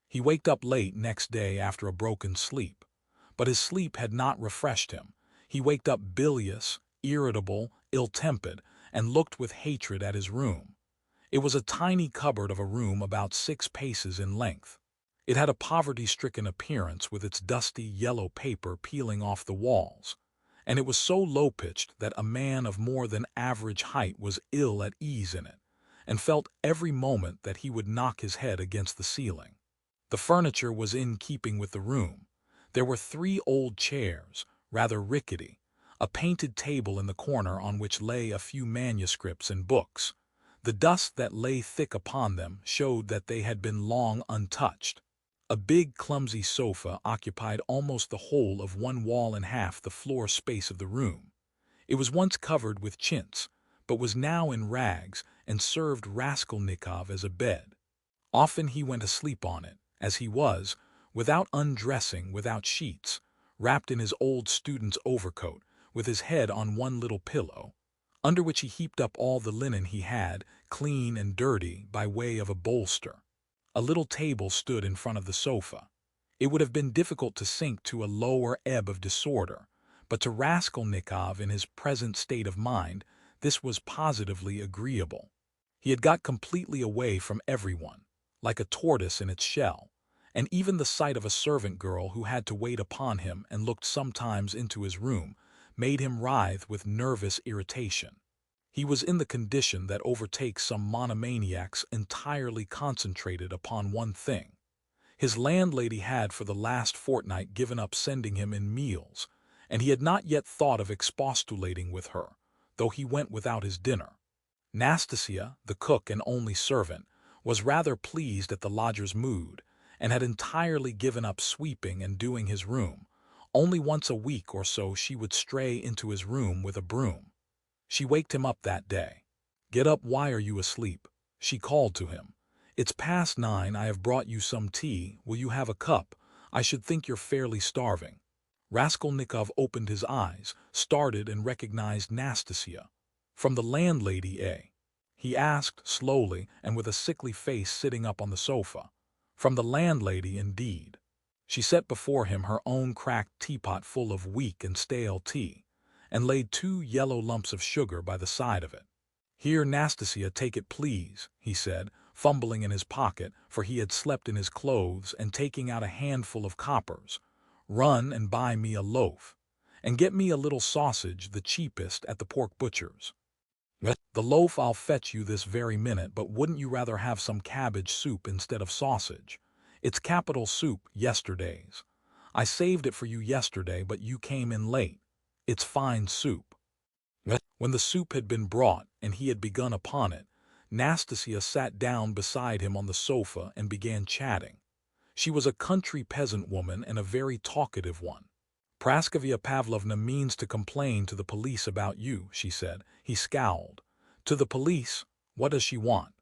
He waked up late next day after a broken sleep. But his sleep had not refreshed him. He waked up bilious, irritable, ill-tempered, and looked with hatred at his room. It was a tiny cupboard of a room about 6 paces in length. It had a poverty-stricken appearance with its dusty yellow paper peeling off the walls, and it was so low-pitched that a man of more than average height was ill at ease in it, and felt every moment that he would knock his head against the ceiling. The furniture was in keeping with the room. There were 3 old chairs, rather rickety, a painted table in the corner on which lay a few manuscripts and books. The dust that lay thick upon them showed that they had been long untouched. A big, clumsy sofa occupied almost the whole of one wall and half the floor space of the room. It was once covered with chintz, but was now in rags and served Raskolnikov as a bed. Often he went asleep on it, as he was, without undressing, without sheets, wrapped in his old student's overcoat, with his head on one little pillow, under which he heaped up all the linen he had, clean and dirty, by way of a bolster. A little table stood in front of the sofa. It would have been difficult to sink to a lower ebb of disorder, but to Raskolnikov in his present state of mind this was positively agreeable. He had got completely away from everyone, like a tortoise in its shell, and even the sight of a servant girl who had to wait upon him and looked sometimes into his room made him writhe with nervous irritation. He was in the condition that overtakes some monomaniacs entirely concentrated upon one thing. His landlady had for the last fortnight given up sending him in meals, and he had not yet thought of expostulating with her, though he went without his dinner. Nastasia, the cook and only servant, was rather pleased at the lodger's mood, and had entirely given up sweeping and doing his room. Only once a week or so she would stray into his room with a broom. She waked him up that day. "Get up, why are you asleep?" she called to him. "It's past 9, I have brought you some tea, will you have a cup? I should think you're fairly starving." Raskolnikov opened his eyes, started and recognized Nastasia. "From the landlady, eh?" he asked slowly and with a sickly face sitting up on the sofa. From the landlady, indeed. She set before him her own cracked teapot full of weak and stale tea, and laid 2 yellow lumps of sugar by the side of it. "Here, Nastasia, take it, please," he said, fumbling in his pocket, for he had slept in his clothes, and taking out a handful of coppers. "Run and buy me a loaf. And get me a little sausage, the cheapest, at the pork butcher's." "The loaf I'll fetch you this very minute, but wouldn't you rather have some cabbage soup instead of sausage? It's capital soup, yesterday's. I saved it for you yesterday, but you came in late. It's fine soup." When the soup had been brought, and he had begun upon it, Nastasia sat down beside him on the sofa and began chatting. She was a country peasant woman and a very talkative one. "Praskovya Pavlovna means to complain to the police about you," she said. He scowled. "To the police? What does she want?"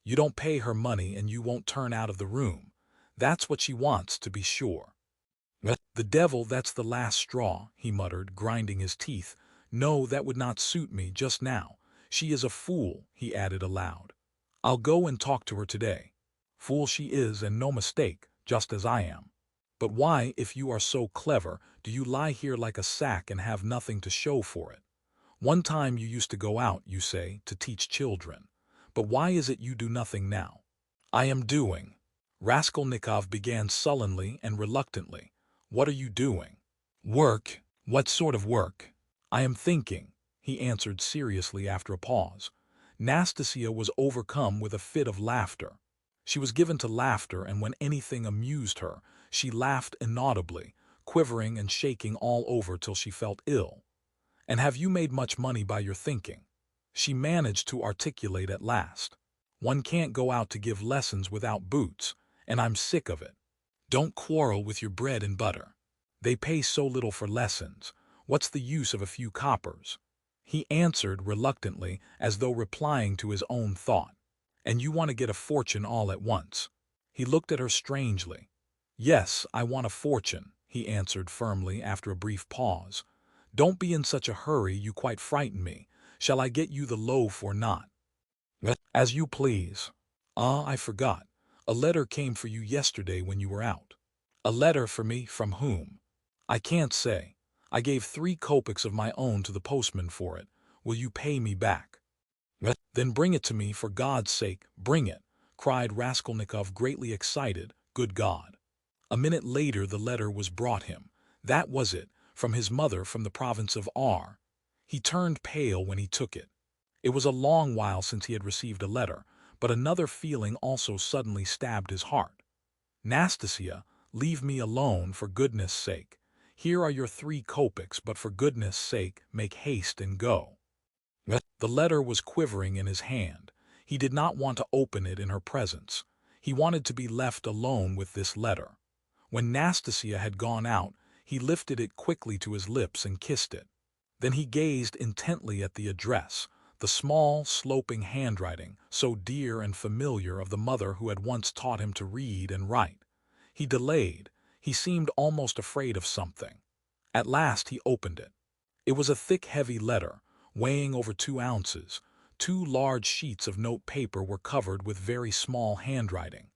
"You don't pay her money and you won't turn out of the room. That's what she wants, to be sure." "The devil, that's the last straw," he muttered, grinding his teeth. "No, that would not suit me just now. She is a fool," he added aloud. "I'll go and talk to her today. Fool she is, and no mistake, just as I am. But why, if you are so clever, do you lie here like a sack and have nothing to show for it? One time you used to go out, you say, to teach children. But why is it you do nothing now?" "I am doing." Raskolnikov began sullenly and reluctantly. "What are you doing?" "Work." "What sort of work?" "I am thinking," he answered seriously after a pause. Nastasia was overcome with a fit of laughter. She was given to laughter, and when anything amused her, she laughed inaudibly, quivering and shaking all over till she felt ill. "And have you made much money by your thinking?" she managed to articulate at last. "One can't go out to give lessons without boots, and I'm sick of it. Don't quarrel with your bread and butter. They pay so little for lessons. What's the use of a few coppers?" He answered reluctantly, as though replying to his own thought. "And you want to get a fortune all at once?" He looked at her strangely. "Yes, I want a fortune," he answered firmly after a brief pause. "Don't be in such a hurry, you quite frighten me. Shall I get you the loaf or not?" "As you please." "Ah, I forgot. A letter came for you yesterday when you were out. A letter for me from whom? I can't say. I gave 3 kopecks of my own to the postman for it. Will you pay me back? Then bring it to me, for God's sake, bring it, cried Raskolnikov, greatly excited. Good God! A minute later the letter was brought him. That was it, from his mother from the province of R. He turned pale when he took it. It was a long while since he had received a letter, but another feeling also suddenly stabbed his heart. Nastasia, leave me alone, for goodness' sake. Here are your 3 kopecks, but for goodness' sake, make haste and go. The letter was quivering in his hand. He did not want to open it in her presence. He wanted to be left alone with this letter. When Nastasia had gone out, he lifted it quickly to his lips and kissed it. Then he gazed intently at the address, the small, sloping handwriting, so dear and familiar, of the mother who had once taught him to read and write. He delayed. He seemed almost afraid of something. At last he opened it. It was a thick, heavy letter, weighing over 2 ounces. 2 large sheets of note paper were covered with very small handwriting.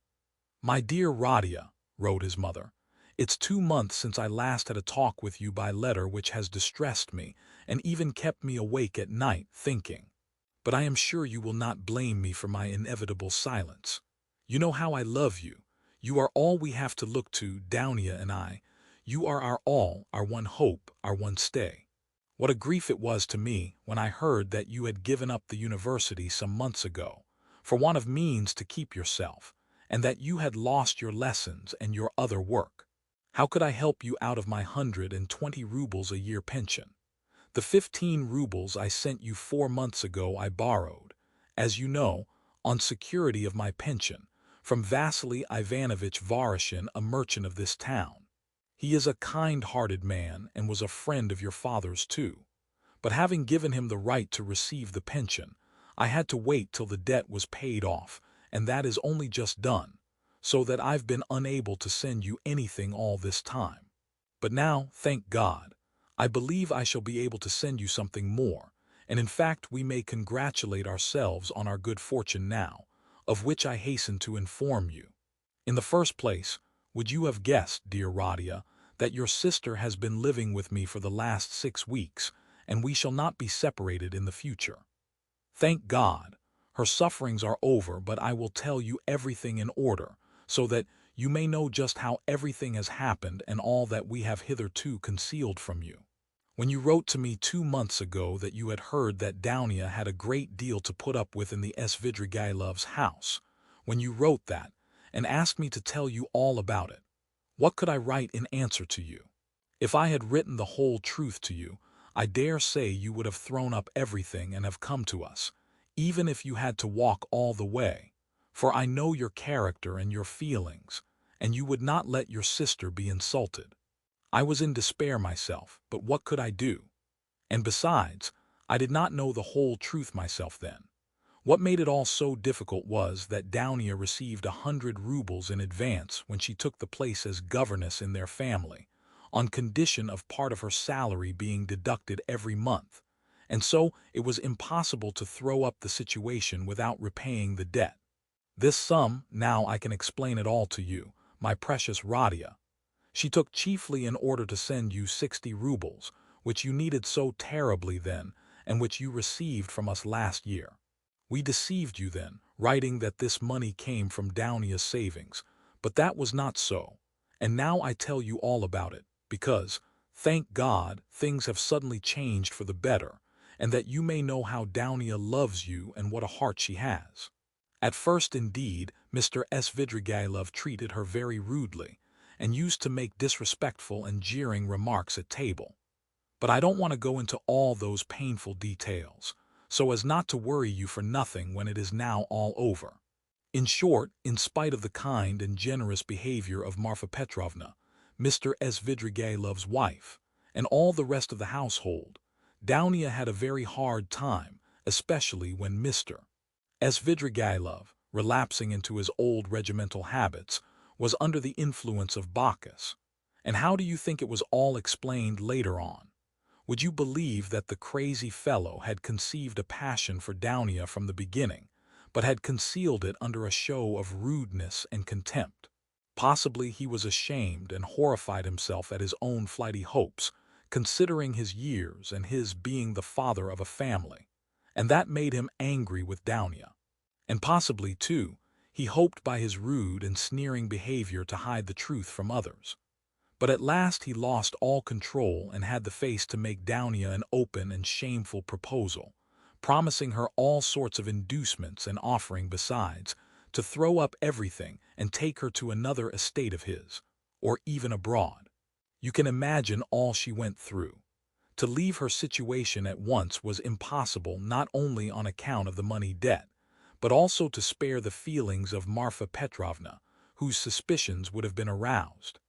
"My dear Radia," wrote his mother, "it's 2 months since I last had a talk with you by letter, which has distressed me, and even kept me awake at night, thinking. But I am sure you will not blame me for my inevitable silence. You know how I love you. You are all we have to look to, Downia and I. You are our all, our one hope, our one stay. What a grief it was to me when I heard that you had given up the university some months ago, for want of means to keep yourself, and that you had lost your lessons and your other work. How could I help you out of my 120 rubles a year pension? The 15 rubles I sent you 4 months ago I borrowed, as you know, on security of my pension, from Vasily Ivanovitch Voroshin, a merchant of this town. He is a kind-hearted man and was a friend of your father's too. But having given him the right to receive the pension, I had to wait till the debt was paid off, and that is only just done, so that I've been unable to send you anything all this time. But now, thank God, I believe I shall be able to send you something more, and in fact we may congratulate ourselves on our good fortune now, of which I hasten to inform you. In the first place, would you have guessed, dear Radia, that your sister has been living with me for the last 6 weeks, and we shall not be separated in the future? Thank God, her sufferings are over, but I will tell you everything in order, so that you may know just how everything has happened and all that we have hitherto concealed from you. When you wrote to me 2 months ago that you had heard that Downia had a great deal to put up with in the Svidrigailov's house, when you wrote that, and asked me to tell you all about it, what could I write in answer to you? If I had written the whole truth to you, I dare say you would have thrown up everything and have come to us, even if you had to walk all the way, for I know your character and your feelings, and you would not let your sister be insulted. I was in despair myself, but what could I do? And besides, I did not know the whole truth myself then. What made it all so difficult was that Downia received 100 rubles in advance when she took the place as governess in their family, on condition of part of her salary being deducted every month, and so it was impossible to throw up the situation without repaying the debt. This sum, now I can explain it all to you, my precious Radia. She took chiefly in order to send you 60 rubles, which you needed so terribly then, and which you received from us last year. We deceived you then, writing that this money came from Downia's savings, but that was not so, and now I tell you all about it, because, thank God, things have suddenly changed for the better, and that you may know how Downia loves you and what a heart she has. At first, indeed, Mr. Svidrigailov treated her very rudely, and used to make disrespectful and jeering remarks at table. But I don't want to go into all those painful details, so as not to worry you for nothing when it is now all over. In short, in spite of the kind and generous behavior of Marfa Petrovna, Mr. Svidrigailov's wife, and all the rest of the household, Downia had a very hard time, especially when Mr. Svidrigailov, relapsing into his old regimental habits, was under the influence of Bacchus. And how do you think it was all explained later on? Would you believe that the crazy fellow had conceived a passion for Downia from the beginning, but had concealed it under a show of rudeness and contempt. Possibly he was ashamed and horrified himself at his own flighty hopes, considering his years and his being the father of a family, and that made him angry with Downia. And possibly, too, he hoped by his rude and sneering behavior to hide the truth from others. But at last he lost all control and had the face to make Downia an open and shameful proposal, promising her all sorts of inducements and offering, besides, to throw up everything and take her to another estate of his, or even abroad. You can imagine all she went through. To leave her situation at once was impossible, not only on account of the money debt, but also to spare the feelings of Marfa Petrovna, whose suspicions would have been aroused.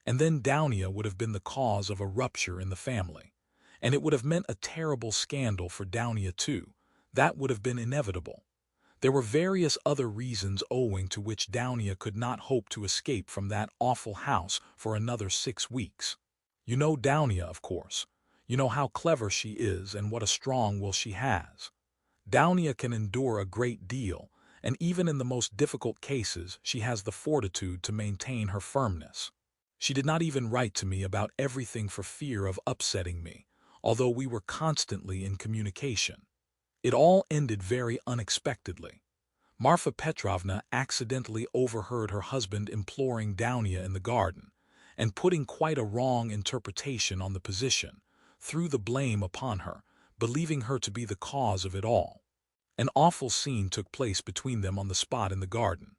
And then Downia would have been the cause of a rupture in the family, and it would have meant a terrible scandal for Downia too. That would have been inevitable. There were various other reasons owing to which Downia could not hope to escape from that awful house for another 6 weeks. You know Downia, of course. You know how clever she is and what a strong will she has. Downia can endure a great deal, and even in the most difficult cases she has the fortitude to maintain her firmness. She did not even write to me about everything for fear of upsetting me, although we were constantly in communication. It all ended very unexpectedly. Marfa Petrovna accidentally overheard her husband imploring Downia in the garden, and putting quite a wrong interpretation on the position, threw the blame upon her, believing her to be the cause of it all. An awful scene took place between them on the spot in the garden.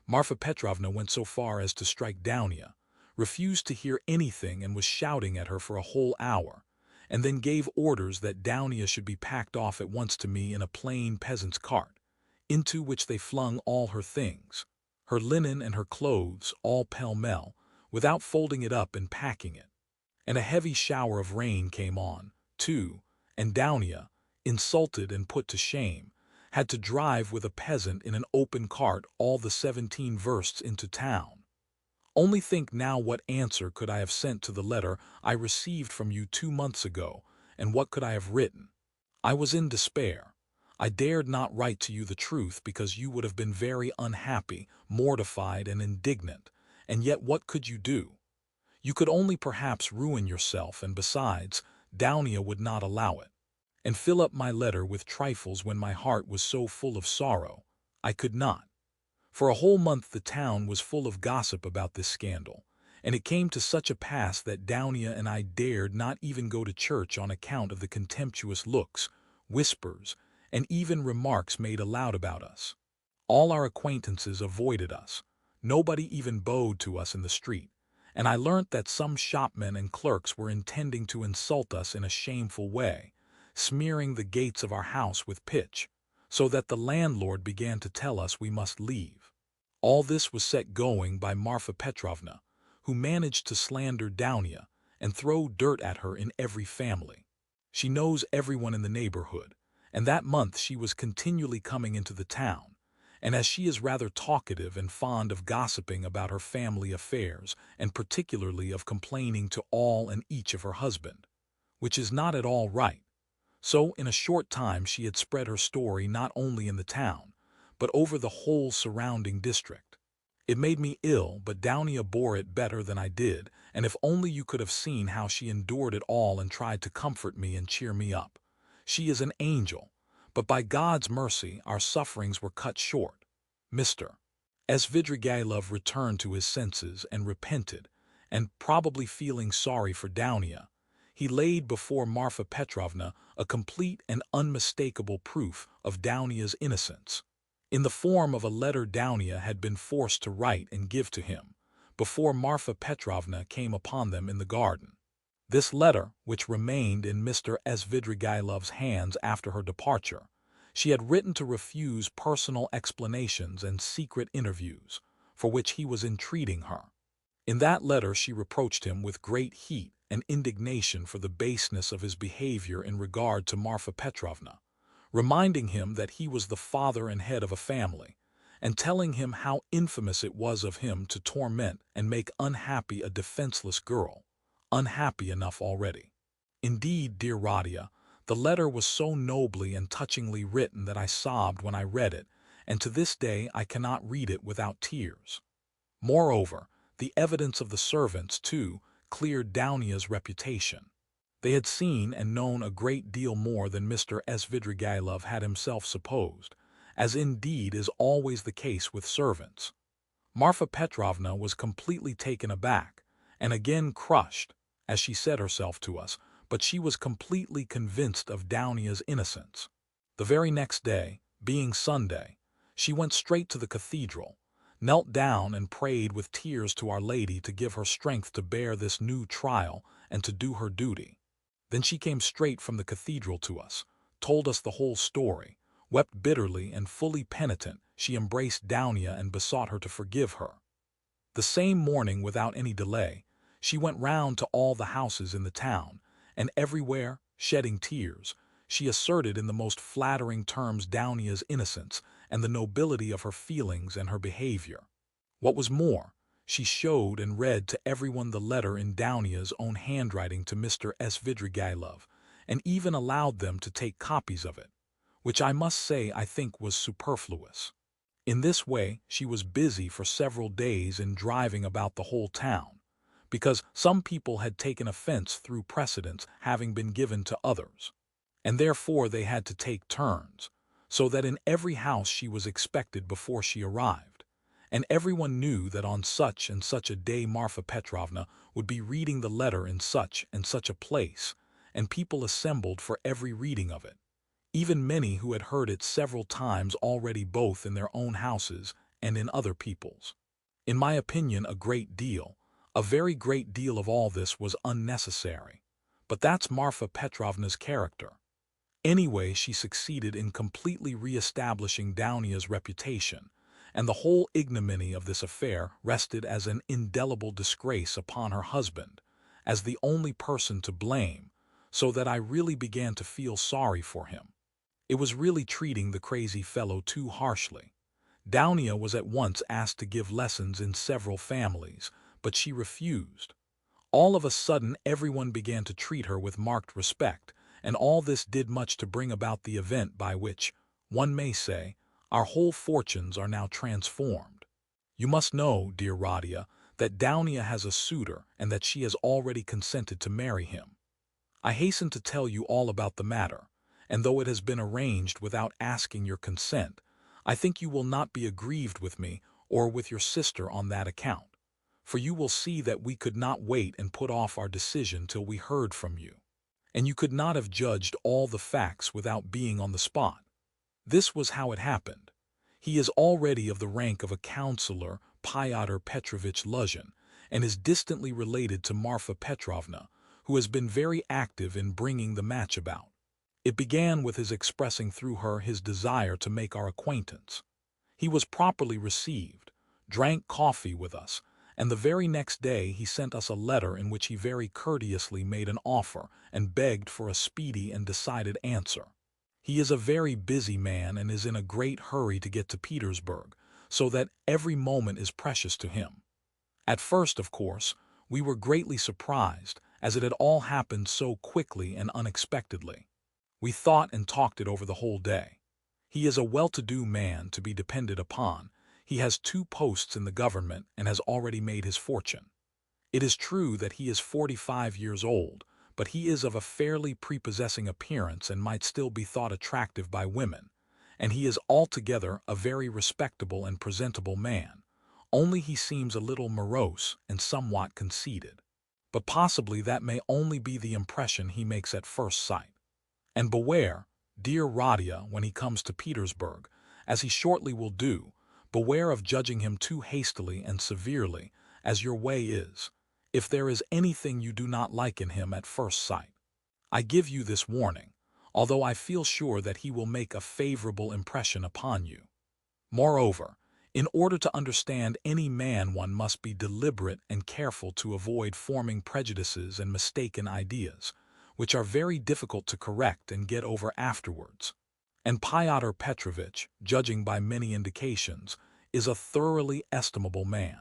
Marfa Petrovna went so far as to strike Downia, refused to hear anything and was shouting at her for a whole hour, and then gave orders that Downia should be packed off at once to me in a plain peasant's cart, into which they flung all her things, her linen and her clothes, all pell-mell, without folding it up and packing it. And a heavy shower of rain came on, too, and Downia, insulted and put to shame, had to drive with a peasant in an open cart all the 17 versts into town. Only think now what answer could I have sent to the letter I received from you 2 months ago, and what could I have written? I was in despair. I dared not write to you the truth because you would have been very unhappy, mortified, and indignant, and yet what could you do? You could only perhaps ruin yourself, and besides, Downia would not allow it. And fill up my letter with trifles when my heart was so full of sorrow. I could not. For a whole month the town was full of gossip about this scandal, and it came to such a pass that Downia and I dared not even go to church on account of the contemptuous looks, whispers, and even remarks made aloud about us. All our acquaintances avoided us. Nobody even bowed to us in the street, and I learnt that some shopmen and clerks were intending to insult us in a shameful way, smearing the gates of our house with pitch, so that the landlord began to tell us we must leave. All this was set going by Marfa Petrovna, who managed to slander Downia and throw dirt at her in every family. She knows everyone in the neighborhood, and that month she was continually coming into the town, and as she is rather talkative and fond of gossiping about her family affairs, and particularly of complaining to all and each of her husband, which is not at all right, so in a short time she had spread her story not only in the town, but over the whole surrounding district. It made me ill, but Downia bore it better than I did, and if only you could have seen how she endured it all and tried to comfort me and cheer me up. She is an angel, but by God's mercy our sufferings were cut short. Mr. Svidrigailov returned to his senses and repented, and probably feeling sorry for Downia, he laid before Marfa Petrovna a complete and unmistakable proof of Downia's innocence, in the form of a letter Downia had been forced to write and give to him, before Marfa Petrovna came upon them in the garden. This letter, which remained in Mr. Svidrigailov's hands after her departure, she had written to refuse personal explanations and secret interviews, for which he was entreating her. In that letter she reproached him with great heat and indignation for the baseness of his behavior in regard to Marfa Petrovna, reminding him that he was the father and head of a family, and telling him how infamous it was of him to torment and make unhappy a defenseless girl, unhappy enough already. Indeed, dear Radia, the letter was so nobly and touchingly written that I sobbed when I read it, and to this day I cannot read it without tears. Moreover, the evidence of the servants, too, cleared Dounia's reputation. They had seen and known a great deal more than Mr. Svidrigailov had himself supposed, as indeed is always the case with servants. Marfa Petrovna was completely taken aback, and again crushed, as she said herself to us, but she was completely convinced of Dounia's innocence. The very next day, being Sunday, she went straight to the cathedral, knelt down and prayed with tears to Our Lady to give her strength to bear this new trial and to do her duty. Then she came straight from the cathedral to us, told us the whole story, wept bitterly, and fully penitent, she embraced Dounia and besought her to forgive her. The same morning, without any delay, she went round to all the houses in the town, and everywhere, shedding tears, she asserted in the most flattering terms Dounia's innocence and the nobility of her feelings and her behavior. What was more, she showed and read to everyone the letter in Dounia's own handwriting to Mr. Svidrigailov, and even allowed them to take copies of it, which I must say I think was superfluous. In this way she was busy for several days in driving about the whole town, because some people had taken offense through precedence having been given to others, and therefore they had to take turns, so that in every house she was expected before she arrived, and everyone knew that on such and such a day Marfa Petrovna would be reading the letter in such and such a place, and people assembled for every reading of it, even many who had heard it several times already both in their own houses and in other people's. In my opinion, a very great deal of all this was unnecessary, but that's Marfa Petrovna's character. Anyway, she succeeded in completely re-establishing Dounia's reputation, and the whole ignominy of this affair rested as an indelible disgrace upon her husband, as the only person to blame, so that I really began to feel sorry for him. It was really treating the crazy fellow too harshly. Dounia was at once asked to give lessons in several families, but she refused. All of a sudden everyone began to treat her with marked respect, and all this did much to bring about the event by which, one may say, our whole fortunes are now transformed. You must know, dear Radia, that Dounia has a suitor and that she has already consented to marry him. I hasten to tell you all about the matter, and though it has been arranged without asking your consent, I think you will not be aggrieved with me or with your sister on that account, for you will see that we could not wait and put off our decision till we heard from you, and you could not have judged all the facts without being on the spot. This was how it happened. He is already of the rank of a councillor, Fyodor Petrovitch Luzhin, and is distantly related to Marfa Petrovna, who has been very active in bringing the match about. It began with his expressing through her his desire to make our acquaintance. He was properly received, drank coffee with us, and the very next day he sent us a letter in which he very courteously made an offer and begged for a speedy and decided answer. He is a very busy man and is in a great hurry to get to Petersburg, so that every moment is precious to him. At first, of course, we were greatly surprised, as it had all happened so quickly and unexpectedly. We thought and talked it over the whole day. He is a well-to-do man to be depended upon. He has 2 posts in the government and has already made his fortune. It is true that he is 45 years old, but he is of a fairly prepossessing appearance and might still be thought attractive by women, and he is altogether a very respectable and presentable man, only he seems a little morose and somewhat conceited. But possibly that may only be the impression he makes at first sight. And beware, dear Radia, when he comes to Petersburg, as he shortly will do, beware of judging him too hastily and severely, as your way is, if there is anything you do not like in him at first sight. I give you this warning, although I feel sure that he will make a favorable impression upon you. Moreover, in order to understand any man one must be deliberate and careful to avoid forming prejudices and mistaken ideas, which are very difficult to correct and get over afterwards. And Fyodor Petrovitch, judging by many indications, is a thoroughly estimable man.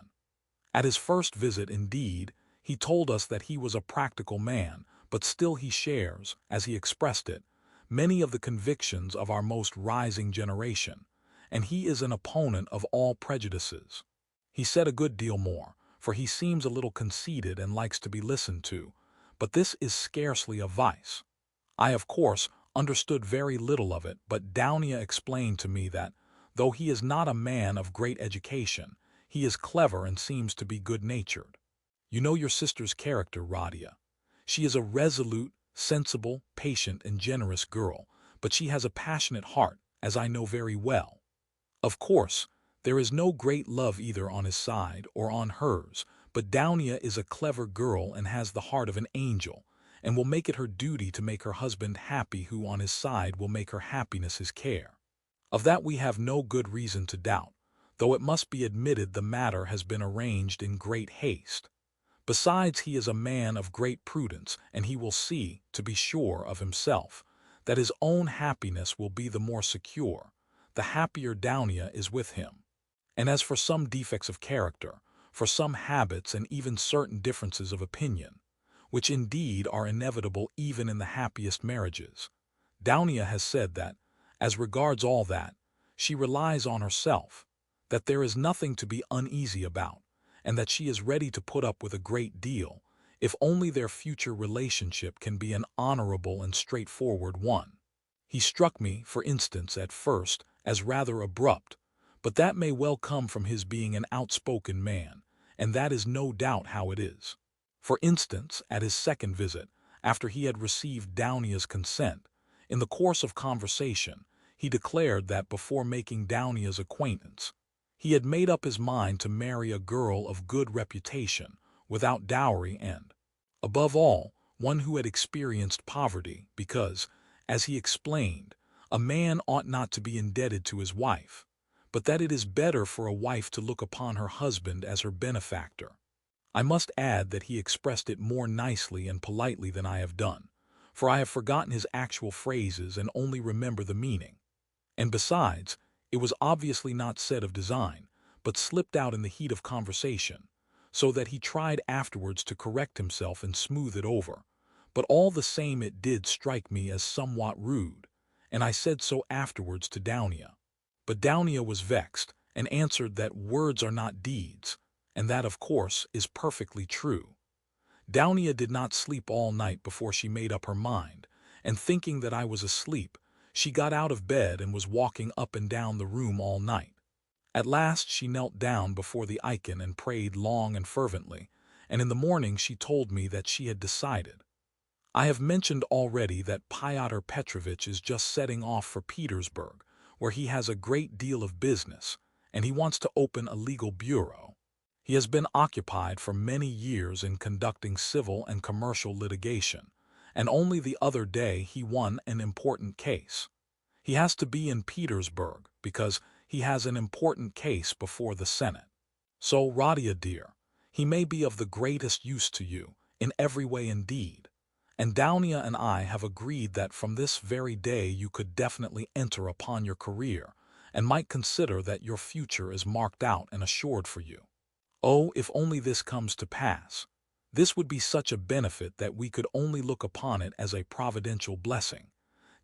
At his first visit, indeed, he told us that he was a practical man, but still he shares, as he expressed it, many of the convictions of our most rising generation, and he is an opponent of all prejudices. He said a good deal more, for he seems a little conceited and likes to be listened to, but this is scarcely a vice. I, of course, understood very little of it, but Downia explained to me that, though he is not a man of great education, he is clever and seems to be good-natured. You know your sister's character, Radia. She is a resolute, sensible, patient, and generous girl, but she has a passionate heart, as I know very well. Of course, there is no great love either on his side or on hers, but Downia is a clever girl and has the heart of an angel, and will make it her duty to make her husband happy, who on his side will make her happiness his care. Of that we have no good reason to doubt, though it must be admitted the matter has been arranged in great haste. Besides, he is a man of great prudence, and he will see, to be sure of himself, that his own happiness will be the more secure, the happier Downia is with him. And as for some defects of character, for some habits and even certain differences of opinion, which indeed are inevitable even in the happiest marriages, Downia has said that, as regards all that, she relies on herself, that there is nothing to be uneasy about, and that she is ready to put up with a great deal, if only their future relationship can be an honorable and straightforward one. He struck me, for instance, at first, as rather abrupt, but that may well come from his being an outspoken man, and that is no doubt how it is. For instance, at his second visit, after he had received Downia's consent, in the course of conversation, he declared that before making Downia's acquaintance, he had made up his mind to marry a girl of good reputation, without dowry and, above all, one who had experienced poverty, because, as he explained, a man ought not to be indebted to his wife, but that it is better for a wife to look upon her husband as her benefactor. I must add that he expressed it more nicely and politely than I have done, for I have forgotten his actual phrases and only remember the meaning. And besides, it was obviously not said of design, but slipped out in the heat of conversation, so that he tried afterwards to correct himself and smooth it over. But all the same it did strike me as somewhat rude, and I said so afterwards to Downia. But Downia was vexed, and answered that words are not deeds, and that, of course, is perfectly true. Downia did not sleep all night before she made up her mind, and thinking that I was asleep, she got out of bed and was walking up and down the room all night. At last she knelt down before the icon and prayed long and fervently, and in the morning she told me that she had decided. I have mentioned already that Fyodor Petrovitch is just setting off for Petersburg, where he has a great deal of business, and he wants to open a legal bureau. He has been occupied for many years in conducting civil and commercial litigation, and only the other day he won an important case. He has to be in Petersburg because he has an important case before the Senate. So, Radia dear, he may be of the greatest use to you, in every way indeed, and Downia and I have agreed that from this very day you could definitely enter upon your career, and might consider that your future is marked out and assured for you. Oh, if only this comes to pass! This would be such a benefit that we could only look upon it as a providential blessing.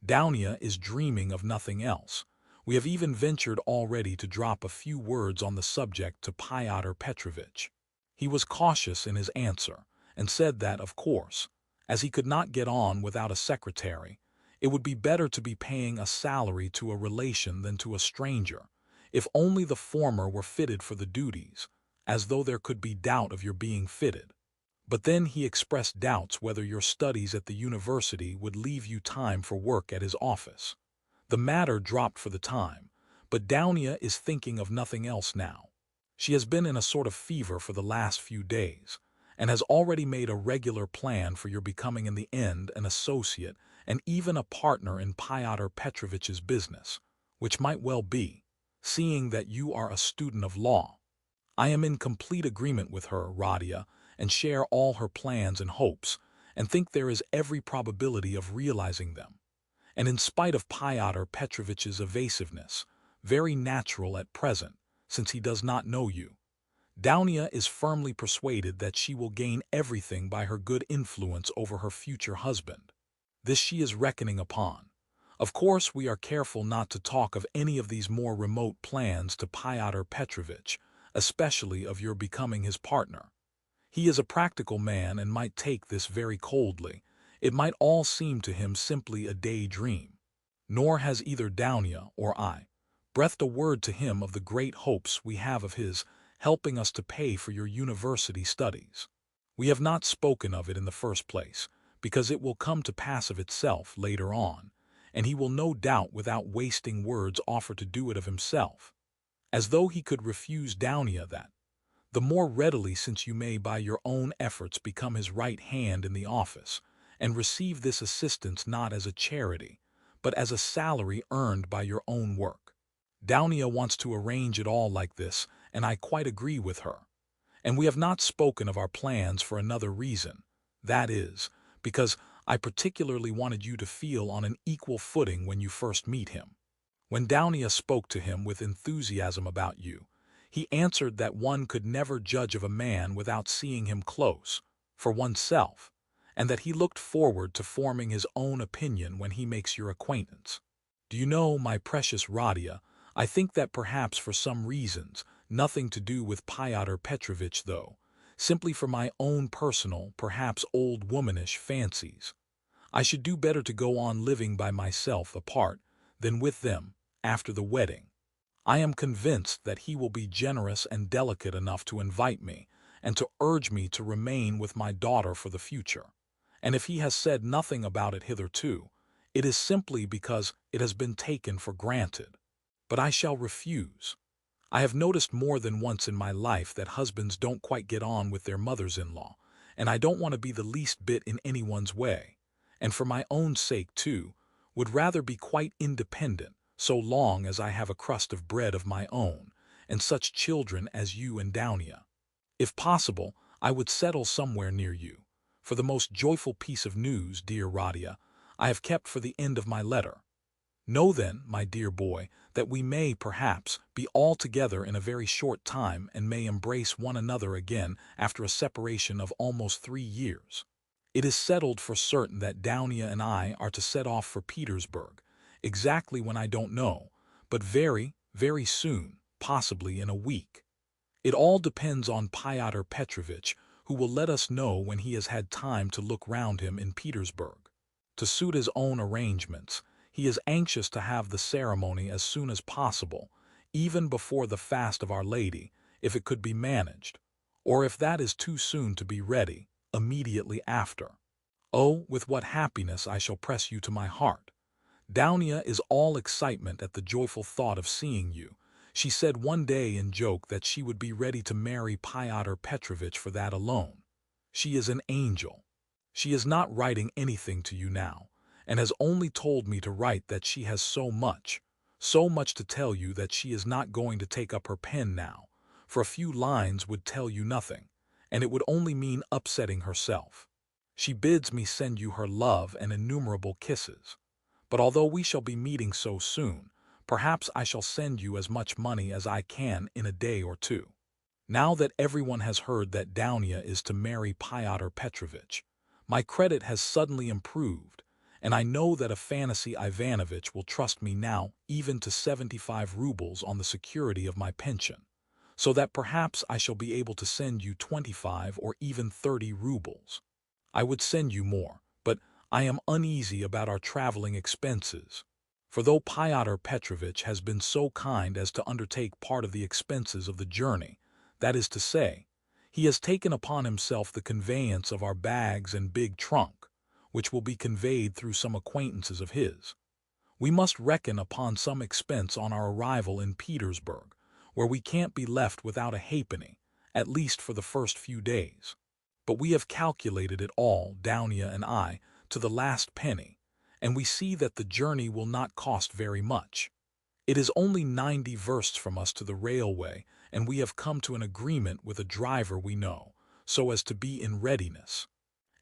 Downia is dreaming of nothing else. We have even ventured already to drop a few words on the subject to Fyodor Petrovitch. He was cautious in his answer, and said that, of course, as he could not get on without a secretary, it would be better to be paying a salary to a relation than to a stranger, if only the former were fitted for the duties, as though there could be doubt of your being fitted. But then he expressed doubts whether your studies at the university would leave you time for work at his office. The matter dropped for the time, but Downia is thinking of nothing else now. She has been in a sort of fever for the last few days, and has already made a regular plan for your becoming in the end an associate and even a partner in Fyodor Petrovitch's business, which might well be, seeing that you are a student of law. I am in complete agreement with her, Radia, and share all her plans and hopes, and think there is every probability of realizing them. And in spite of Fyodor Petrovitch's evasiveness, very natural at present, since he does not know you, Downia is firmly persuaded that she will gain everything by her good influence over her future husband. This she is reckoning upon. Of course, we are careful not to talk of any of these more remote plans to Pyotr Petrovitch, especially of your becoming his partner. He is a practical man and might take this very coldly. It might all seem to him simply a daydream. Nor has either Dounia or I breathed a word to him of the great hopes we have of his helping us to pay for your university studies. We have not spoken of it in the first place, because it will come to pass of itself later on, and he will no doubt without wasting words offer to do it of himself, as though he could refuse Dounia that, the more readily since you may by your own efforts become his right hand in the office, and receive this assistance not as a charity, but as a salary earned by your own work. Dounia wants to arrange it all like this, and I quite agree with her. And we have not spoken of our plans for another reason. That is, because I particularly wanted you to feel on an equal footing when you first meet him. When Dounia spoke to him with enthusiasm about you, he answered that one could never judge of a man without seeing him close, for oneself, and that he looked forward to forming his own opinion when he makes your acquaintance. Do you know, my precious Radia, I think that perhaps for some reasons, nothing to do with Pyotr Petrovitch though, simply for my own personal, perhaps old womanish fancies, I should do better to go on living by myself apart than with them after the wedding. I am convinced that he will be generous and delicate enough to invite me and to urge me to remain with my daughter for the future. And if he has said nothing about it hitherto, it is simply because it has been taken for granted. But I shall refuse. I have noticed more than once in my life that husbands don't quite get on with their mothers-in-law, and I don't want to be the least bit in anyone's way, and for my own sake, too, would rather be quite independent, so long as I have a crust of bread of my own, and such children as you and Dounia. If possible, I would settle somewhere near you. For the most joyful piece of news, dear Radia, I have kept for the end of my letter. Know then, my dear boy, that we may, perhaps, be all together in a very short time and may embrace one another again after a separation of almost 3 years. It is settled for certain that Dounia and I are to set off for Petersburg, exactly when I don't know, but very, very soon, possibly in a week. It all depends on Pyotr Petrovitch, who will let us know when he has had time to look round him in Petersburg. To suit his own arrangements, he is anxious to have the ceremony as soon as possible, even before the fast of Our Lady, if it could be managed, or if that is too soon to be ready, immediately after. Oh, with what happiness I shall press you to my heart. Dounia is all excitement at the joyful thought of seeing you. She said one day in joke that she would be ready to marry Pyotr Petrovitch for that alone. She is an angel. She is not writing anything to you now, and has only told me to write that she has so much to tell you that she is not going to take up her pen now, for a few lines would tell you nothing, and it would only mean upsetting herself. She bids me send you her love and innumerable kisses. But although we shall be meeting so soon, perhaps I shall send you as much money as I can in a day or two. Now that everyone has heard that Dounia is to marry Pyotr Petrovitch, my credit has suddenly improved, and I know that Afanassy Ivanovitch will trust me now even to 75 rubles on the security of my pension, so that perhaps I shall be able to send you 25 or even 30 rubles. I would send you more, but I am uneasy about our traveling expenses, for though Pyotr Petrovitch has been so kind as to undertake part of the expenses of the journey, that is to say, he has taken upon himself the conveyance of our bags and big trunk, which will be conveyed through some acquaintances of his. We must reckon upon some expense on our arrival in Petersburg, where we can't be left without a halfpenny, at least for the first few days. But we have calculated it all, Dounia and I, to the last penny, and we see that the journey will not cost very much. It is only 90 versts from us to the railway, and we have come to an agreement with a driver we know, so as to be in readiness.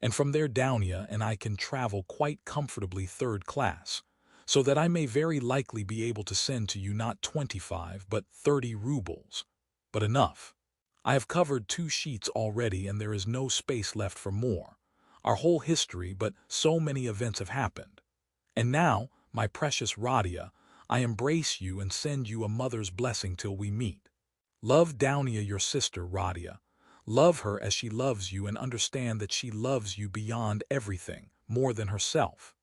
And from there Dounia and I can travel quite comfortably 3rd class, so that I may very likely be able to send to you not 25 but 30 rubles. But enough. I have covered 2 sheets already, and there is no space left for more. Our whole history, but so many events have happened. And now, my precious Radia, I embrace you and send you a mother's blessing till we meet. Love Downia, your sister, Radia. Love her as she loves you and understand that she loves you beyond everything, more than herself.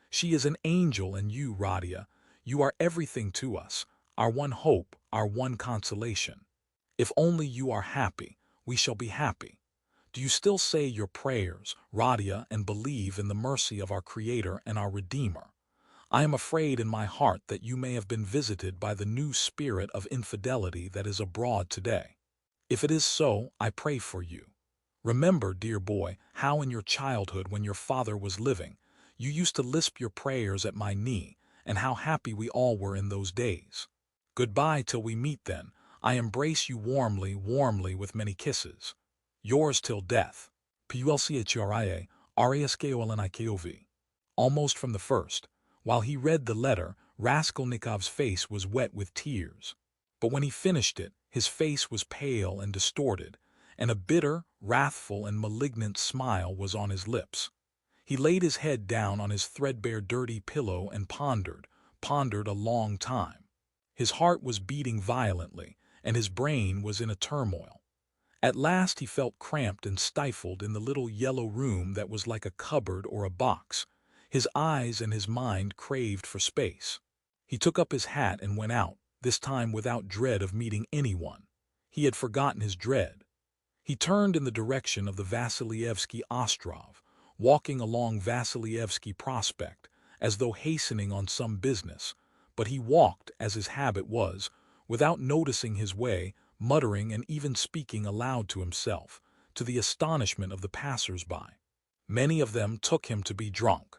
She is an angel, and you, Radia, you are everything to us, our one hope, our one consolation. If only you are happy, we shall be happy. Do you still say your prayers, Radia, and believe in the mercy of our Creator and our Redeemer? I am afraid in my heart that you may have been visited by the new spirit of infidelity that is abroad today. If it is so, I pray for you. Remember, dear boy, how in your childhood, when your father was living, you used to lisp your prayers at my knee, and how happy we all were in those days. Goodbye till we meet then. I embrace you warmly, warmly, with many kisses. Yours till death. Pulciachorae, Ariaskeolenikeovi. Almost from the first, while he read the letter, Raskolnikov's face was wet with tears. But when he finished it, his face was pale and distorted, and a bitter, wrathful, and malignant smile was on his lips. He laid his head down on his threadbare dirty pillow and pondered a long time. His heart was beating violently, and his brain was in a turmoil. At last he felt cramped and stifled in the little yellow room that was like a cupboard or a box. His eyes and his mind craved for space. He took up his hat and went out, this time without dread of meeting anyone. He had forgotten his dread. He turned in the direction of the Vassilievsky Ostrov, walking along Vassilievsky Prospect, as though hastening on some business, but he walked, as his habit was, without noticing his way, muttering and even speaking aloud to himself, to the astonishment of the passers-by. Many of them took him to be drunk.